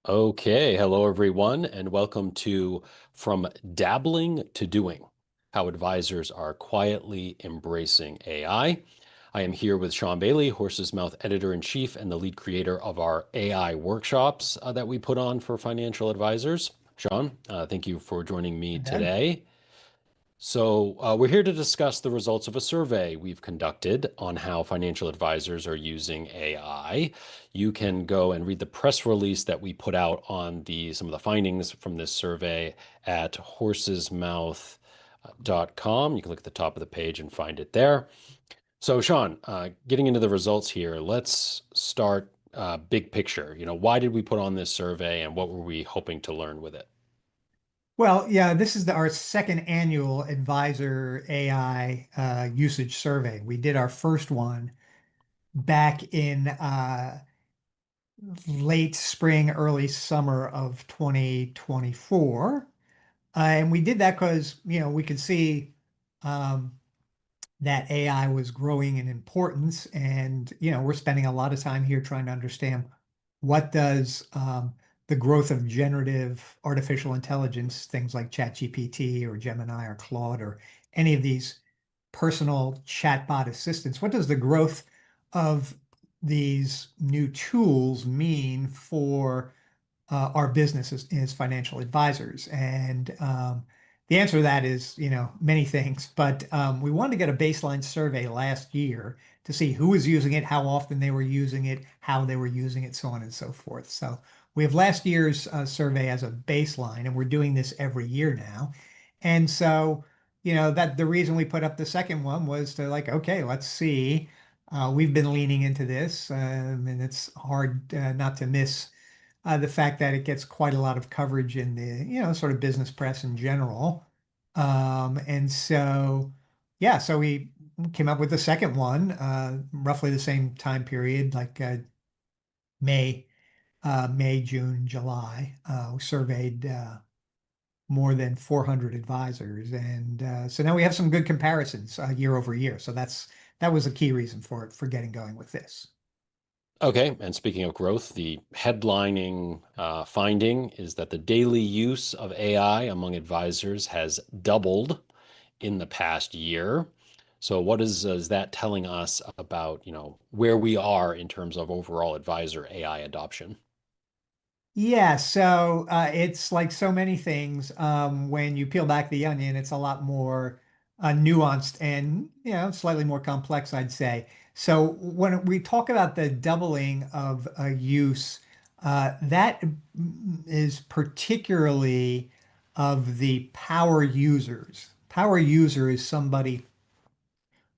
Okay, hello everyone, and welcome to From Dabbling to Doing, how advisors are quietly embracing AI. I am here with Sean Bailey, Horsesmouth editor-in-chief and the lead creator of our AI workshops that we put on for financial advisors. Sean, thank you for joining me And Doug? today. We're here to discuss the results of a survey we've conducted on how financial advisors are using AI. You can go and read the press release that we put out on some of the findings from this survey at horsesmouth.com. You can look at the top of the page and find it there. So, Sean, getting into the results here, let's start big picture. Why did we put on this survey and what were we hoping to learn with it? Well, yeah, this is our second annual advisor AI usage survey. We did our first one back in late spring, early summer of 2024. And we did that because, we could see um, that AI was growing in importance. And, we're spending a lot of time here trying to understand what does the growth of generative artificial intelligence, things like ChatGPT or Gemini or Claude or any of these personal chatbot assistants, what does the growth of these new tools mean for our business as financial advisors? And the answer to that is, many things. But we wanted to get a baseline survey last year to see who was using it, how often they were using it, how they were using it, so on and so forth. So we have last year's survey as a baseline, and we're doing this every year now. And so, that the reason we put up the second one was to like, okay, let's see. We've been leaning into this, and it's hard not to miss the fact that it gets quite a lot of coverage in the, sort of business press in general. And so, yeah, so we came up with the second one, roughly the same time period, like May, June, July. We surveyed more than 400 advisors, and so now we have some good comparisons year over year. So that was a key reason for getting going with this. Okay, and speaking of growth, the headlining finding is that the daily use of AI among advisors has doubled in the past year. So what is that telling us about, where we are in terms of overall advisor AI adoption? Yeah, so it's like so many things. When you peel back the onion, it's a lot more nuanced and slightly more complex, I'd say. So when we talk about the doubling of use, that is particularly of the power users. Power user is somebody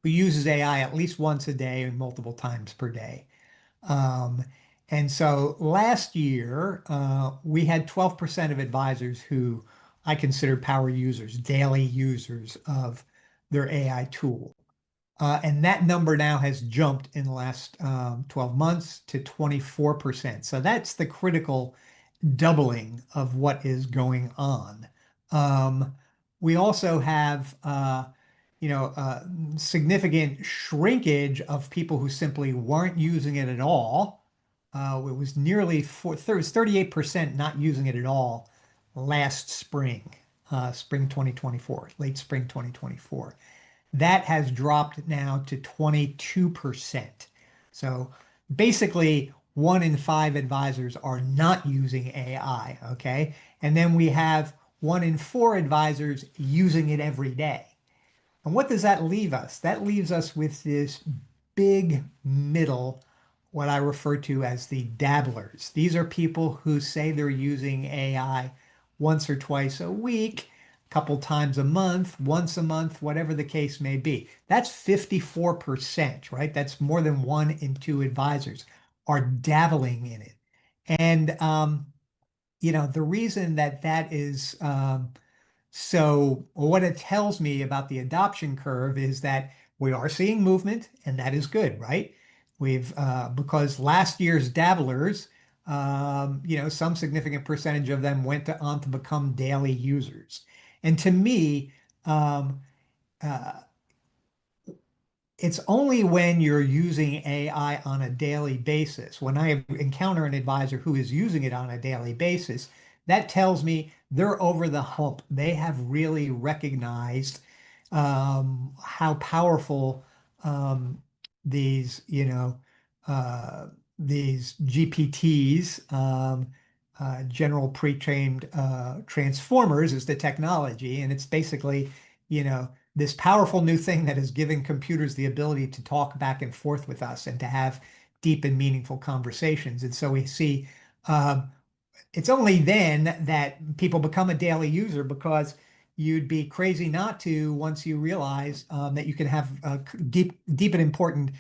who uses AI at least once a day and multiple times per day. Um, and so last year, we had 12% of advisors who I consider power users, daily users of their AI tool. And that number now has jumped in the last 12 months to 24%. So that's the critical doubling of what is going on. Um, we also have, significant shrinkage of people who simply weren't using it at all. It was nearly 38% not using it at all last spring, spring 2024, late spring 2024. That has dropped now to 22%. So basically, one in five advisors are not using AI. Okay. And then we have one in four advisors using it every day. And what does that leave us? That leaves us with this big middle, what I refer to as the dabblers. These are people who say they're using AI once or twice a week, a couple times a month, whatever the case may be. That's 54%, right? That's more than one in two advisors are dabbling in it. And, the reason that that is so what it tells me about the adoption curve is that we are seeing movement, and that is good, right? We've because last year's dabblers, some significant percentage of them went on to become daily users. And to me, um, uh, it's only when you're using AI on a daily basis. When I encounter an advisor who is using it on a daily basis, that tells me they're over the hump. They have really recognized how powerful um, these, uh, these GPTs, general pre-trained transformers, is the technology, and it's basically, this powerful new thing that is giving computers the ability to talk back and forth with us and to have deep and meaningful conversations. And so we see um, it's only then that people become a daily user, because you'd be crazy not to once you realize that you can have deep and important,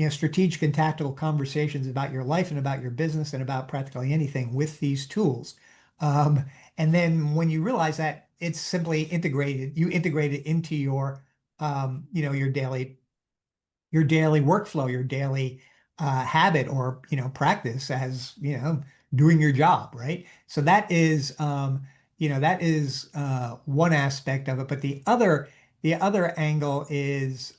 strategic and tactical conversations about your life and about your business and about practically anything with these tools. Um, and then when you realize that, it's simply integrated, you integrate it into your daily workflow, your daily habit or practice as doing your job, right? So that is one aspect of it, but the other angle is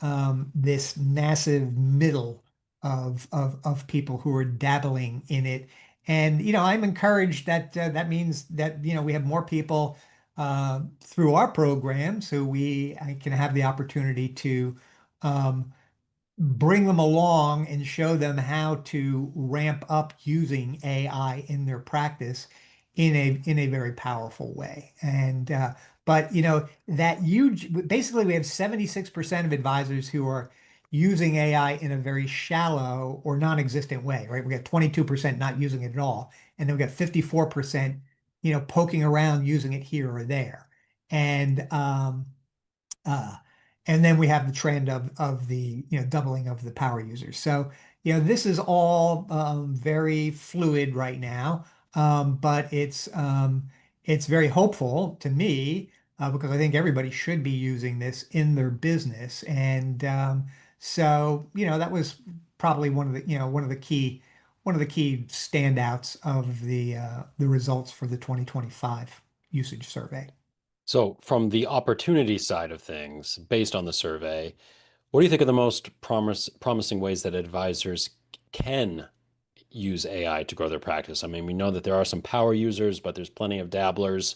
this massive middle of people who are dabbling in it, and I'm encouraged that that means that we have more people through our programs who we I can have the opportunity to. Um, Bring them along and show them how to ramp up using AI in their practice in a very powerful way. And but that huge basically we have 76% of advisors who are using AI in a very shallow or non-existent way, right? We got 22% not using it at all. And then we got 54%, poking around using it here or there. And uh, and then we have the trend of the doubling of the power users. So this is all very fluid right now, but it's very hopeful to me because I think everybody should be using this in their business. And so that was probably one of the key standouts of the results for the 2025 usage survey. So, from the opportunity side of things, based on the survey, what do you think are the most promising ways that advisors can use AI to grow their practice? I mean, we know that there are some power users, but there's plenty of dabblers.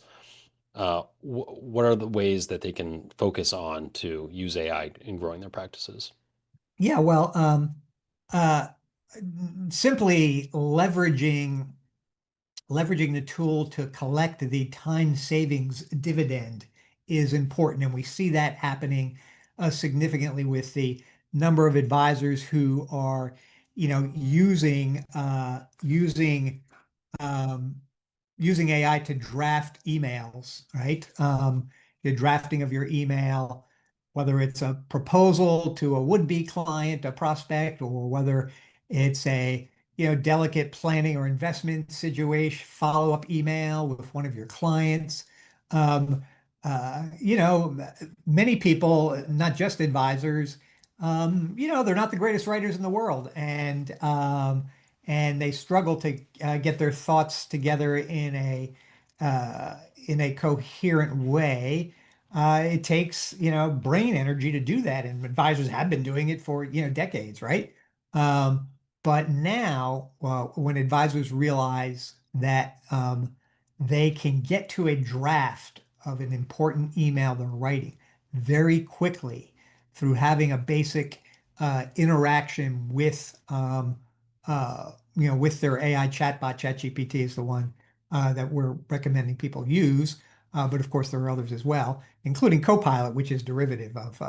What are the ways that they can focus on to use AI in growing their practices? Yeah, well, uh, simply leveraging the tool to collect the time savings dividend is important, and we see that happening significantly with the number of advisors who are, um, using AI to draft emails, right? The drafting of your email, whether it's a proposal to a would-be client, a prospect, or whether it's a delicate planning or investment situation, follow-up email with one of your clients. Um, you know, Many people, not just advisors, they're not the greatest writers in the world, and they struggle to get their thoughts together uh, in a coherent way. It takes brain energy to do that, and advisors have been doing it for decades, right? Um, but now, when advisors realize that they can get to a draft of an important email they're writing very quickly through having a basic interaction with their AI chatbot. ChatGPT is the one that we're recommending people use. But of course, there are others as well, including Copilot, which is derivative of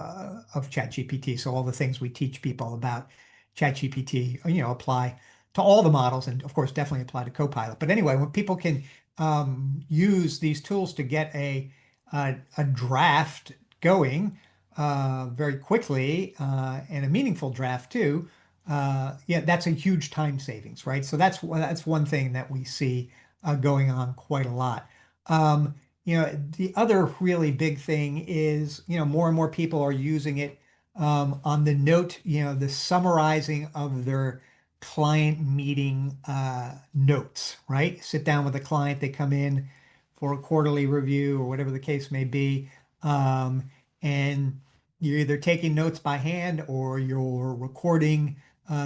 ChatGPT. So all the things we teach people about ChatGPT, apply to all the models, and of course, definitely apply to Copilot. But anyway, when people can use these tools to get a draft going very quickly and a meaningful draft too, yeah, that's a huge time savings, right? So that's one thing that we see going on quite a lot. The other really big thing is, more and more people are using it on the note, the summarizing of their client meeting notes, right? Sit down with a client, they come in for a quarterly review or whatever the case may be, um, and you're either taking notes by hand or you're recording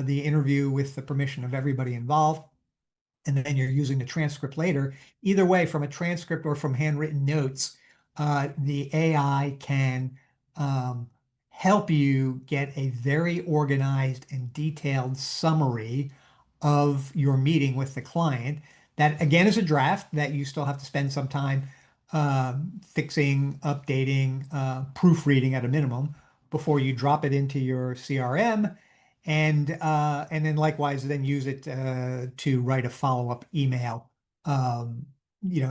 the interview with the permission of everybody involved, and then you're using the transcript later. Either way, from a transcript or from handwritten notes, the AI can um, help you get a very organized and detailed summary of your meeting with the client. That again is a draft that you still have to spend some time fixing, updating, proofreading at a minimum before you drop it into your CRM, and then likewise then use it to write a follow-up email, um,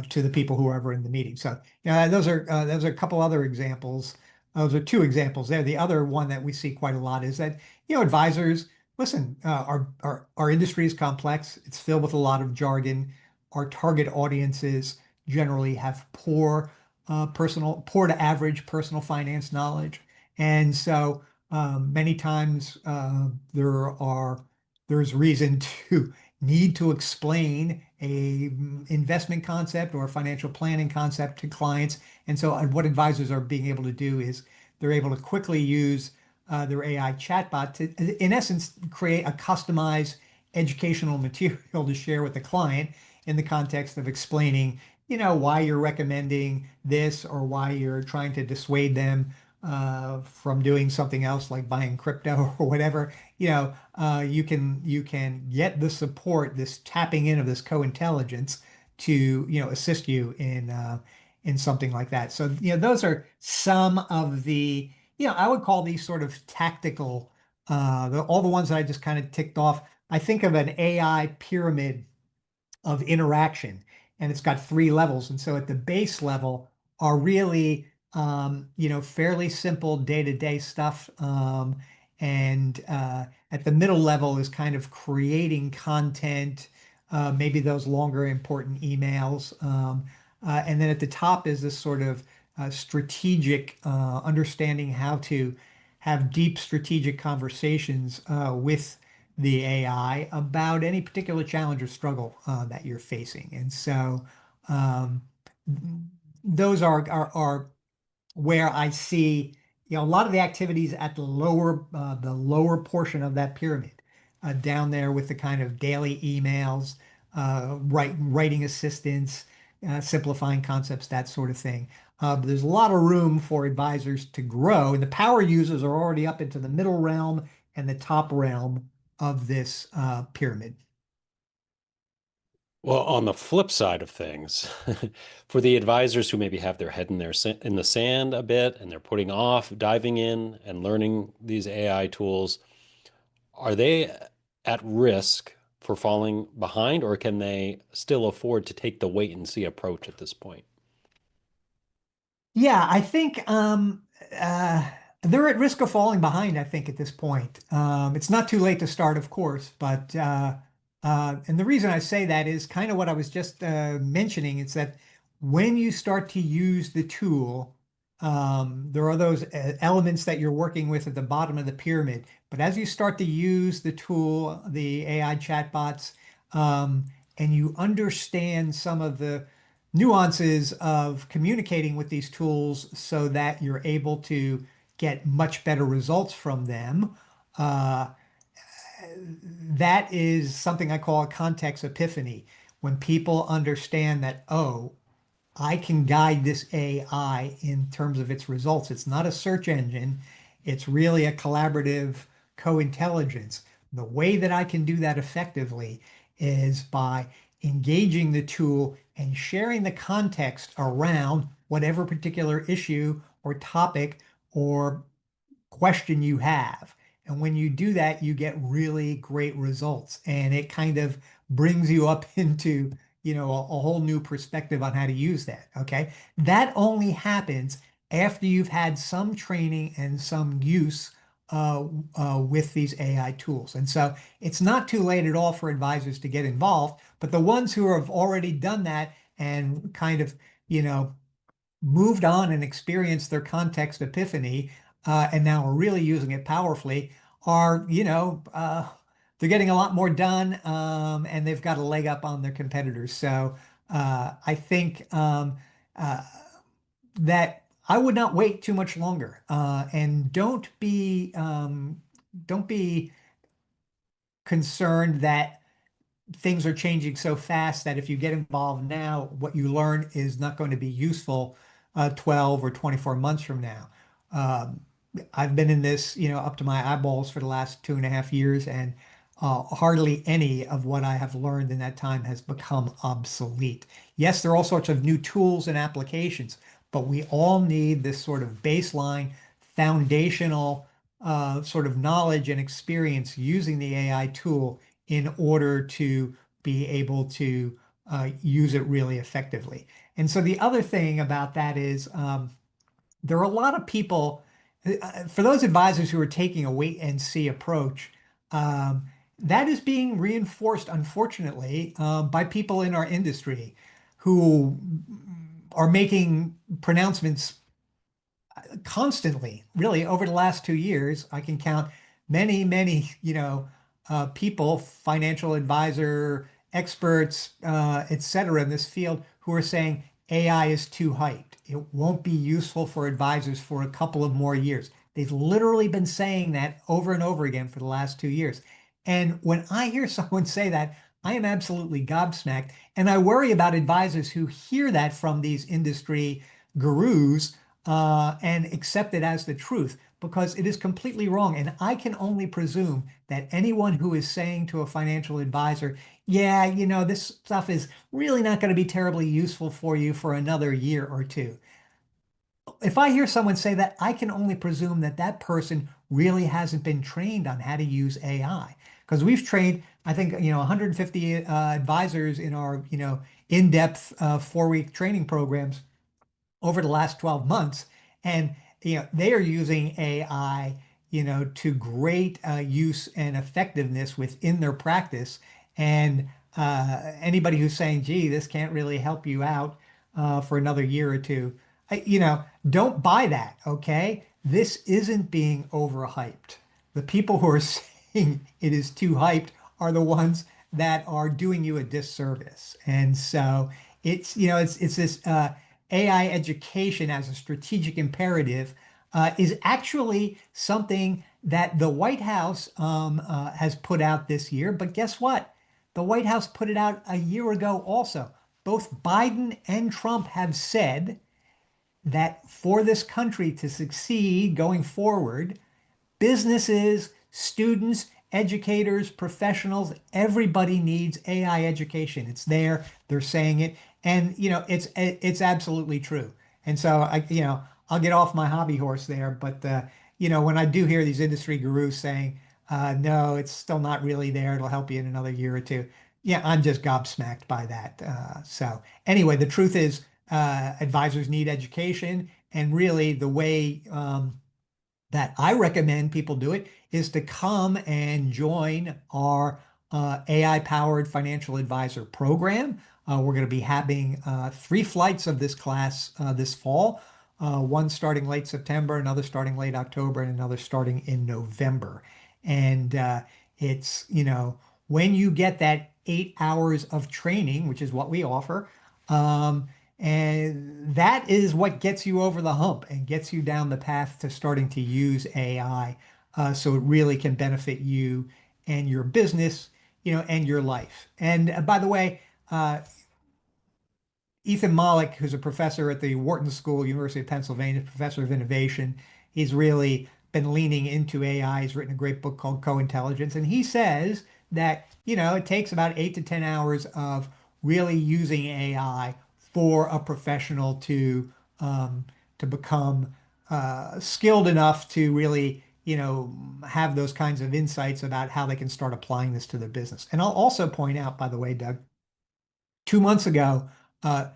to the people who are ever in the meeting. So those are a couple other examples. Those are two examples there. The other one that we see quite a lot is that advisors, listen, our industry is complex. It's filled with a lot of jargon. Our target audiences generally have poor to average personal finance knowledge, and so many times there's reason to need to explain a investment concept or a financial planning concept to clients. And so what advisors are being able to do is they're able to quickly use their AI chatbot to, in essence, create a customized educational material to share with the client in the context of explaining, why you're recommending this or why you're trying to dissuade them from doing something else like buying crypto or whatever. You can get the support, this tapping in of this co-intelligence to assist you in something like that. So those are some of the I would call these sort of tactical, all the ones that I just kind of ticked off. I think of an AI pyramid of interaction, and it's got three levels. And so at the base level are really fairly simple day-to-day stuff. And at the middle level is kind of creating content, maybe those longer important emails. And then at the top is this sort of strategic understanding how to have deep strategic conversations with the AI about any particular challenge or struggle that you're facing. And so um, those are where I see, a lot of the activities at the lower portion of that pyramid, down there with the kind of daily emails, writing assistance, simplifying concepts, that sort of thing. But there's a lot of room for advisors to grow, and the power users are already up into the middle realm and the top realm of this pyramid. Well, on the flip side of things, for the advisors who maybe have their head in the sand a bit and they're putting off diving in and learning these AI tools, are they at risk for falling behind, or can they still afford to take the wait and see approach at this point? Yeah, I think uh, they're at risk of falling behind, I think, at this point. It's not too late to start, of course, but and the reason I say that is kind of what I was just mentioning. It's that when you start to use the tool, there are those elements that you're working with at the bottom of the pyramid. But as you start to use the tool, the AI chatbots, and you understand some of the nuances of communicating with these tools so that you're able to get much better results from them. Uh, that is something I call a context epiphany. When people understand that, oh, I can guide this AI in terms of its results. It's not a search engine. It's really a collaborative co-intelligence. The way that I can do that effectively is by engaging the tool and sharing the context around whatever particular issue or topic or question you have. And when you do that, you get really great results. And it kind of brings you up into, a whole new perspective on how to use that. Okay. That only happens after you've had some training and some use with these AI tools. And so it's not too late at all for advisors to get involved, but the ones who have already done that and kind of, you know, moved on and experienced their context epiphany, and now are really using it powerfully, are, they're getting a lot more done, and they've got a leg up on their competitors. So I think uh, that I would not wait too much longer. And don't be concerned that things are changing so fast that if you get involved now, what you learn is not going to be useful 12 or 24 months from now. Um, I've been in this, up to my eyeballs for the last 2.5 years, and hardly any of what I have learned in that time has become obsolete. Yes, there are all sorts of new tools and applications, but we all need this sort of baseline, foundational sort of knowledge and experience using the AI tool in order to be able to use it really effectively. And so the other thing about that is there are a lot of people, for those advisors who are taking a wait and see approach, um, that is being reinforced, unfortunately, by people in our industry who are making pronouncements constantly, really, over the last 2 years. I can count many, many, people, financial advisor, experts, et cetera, in this field who are saying AI is too hyped. It won't be useful for advisors for a couple of more years. They've literally been saying that over and over again for the last 2 years. And when I hear someone say that, I am absolutely gobsmacked. And I worry about advisors who hear that from these industry gurus and accept it as the truth because it is completely wrong. And I can only presume that anyone who is saying to a financial advisor, yeah, this stuff is really not going to be terribly useful for you for another year or two. If I hear someone say that, I can only presume that that person really hasn't been trained on how to use AI. Because we've trained, I think, 150 advisors in our, in-depth 4-week training programs over the last 12 months. And they are using AI, to great use and effectiveness within their practice. And anybody who's saying, gee, this can't really help you out for another year or two, don't buy that, okay? This isn't being overhyped. The people who are saying it is too hyped are the ones that are doing you a disservice. And so it's this AI education as a strategic imperative is actually something that the White House has put out this year. But guess what? The White House put it out a year ago also. Both Biden and Trump have said that for this country to succeed going forward, businesses, students, educators, professionals, everybody needs AI education. It's there, they're saying it, and it's absolutely true. And so I'll get off my hobby horse there, but when I do hear these industry gurus saying, no, it's still not really there, it'll help you in another year or two. Yeah, I'm just gobsmacked by that. So anyway, the truth is, advisors need education, and really the way that I recommend people do it is to come and join our AI-powered financial advisor program. We're going to be having 3 flights of this class this fall, one starting late September, another starting late October, and another starting in November. And it's, when you get that 8 hours of training, which is what we offer, um, and that is what gets you over the hump and gets you down the path to starting to use AI, so it really can benefit you and your business, and your life. And by the way, Ethan Mollick, who's a professor at the Wharton School, University of Pennsylvania, professor of innovation, he's really been leaning into AI. He's written a great book called Co-Intelligence, and he says that, it takes about 8 to 10 hours of really using AI for a professional to become skilled enough to really, have those kinds of insights about how they can start applying this to their business. And I'll also point out, by the way, Doug, 2 months ago, uh,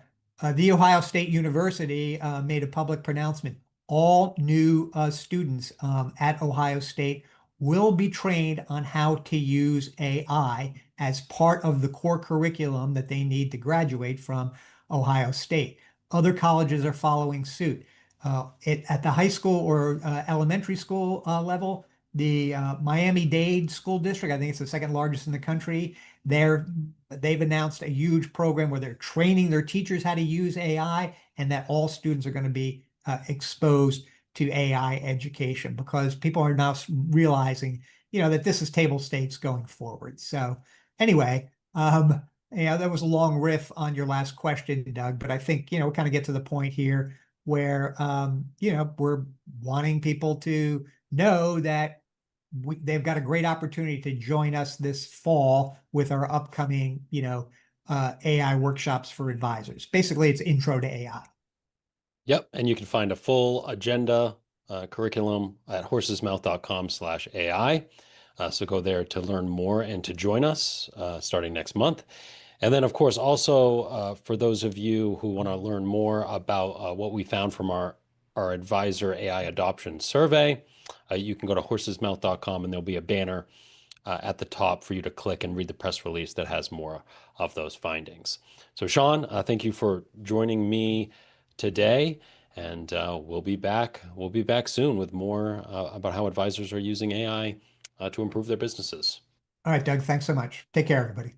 The Ohio State University made a public pronouncement. All new students at Ohio State will be trained on how to use AI as part of the core curriculum that they need to graduate from Ohio State. Other colleges are following suit. At the high school or elementary school level, the Miami-Dade School District, I think it's the second largest in the country, they're they've announced a huge program where they're training their teachers how to use AI, and that all students are going to be exposed to AI education because people are now realizing, that this is table stakes going forward. So anyway, yeah, that was a long riff on your last question, Doug, but I think, we kind of get to the point here where, we're wanting people to know that they've got a great opportunity to join us this fall with our upcoming, AI workshops for advisors. Basically, it's intro to AI. Yep, and you can find a full agenda curriculum at horsesmouth.com/AI. So go there to learn more and to join us starting next month. And then, of course, also for those of you who want to learn more about what we found from our advisor AI adoption survey, you can go to horsesmouth.com and there'll be a banner at the top for you to click and read the press release that has more of those findings. So, Sean, thank you for joining me today, and we'll be back. We'll be back soon with more about how advisors are using AI to improve their businesses. All right, Doug, thanks so much. Take care, everybody.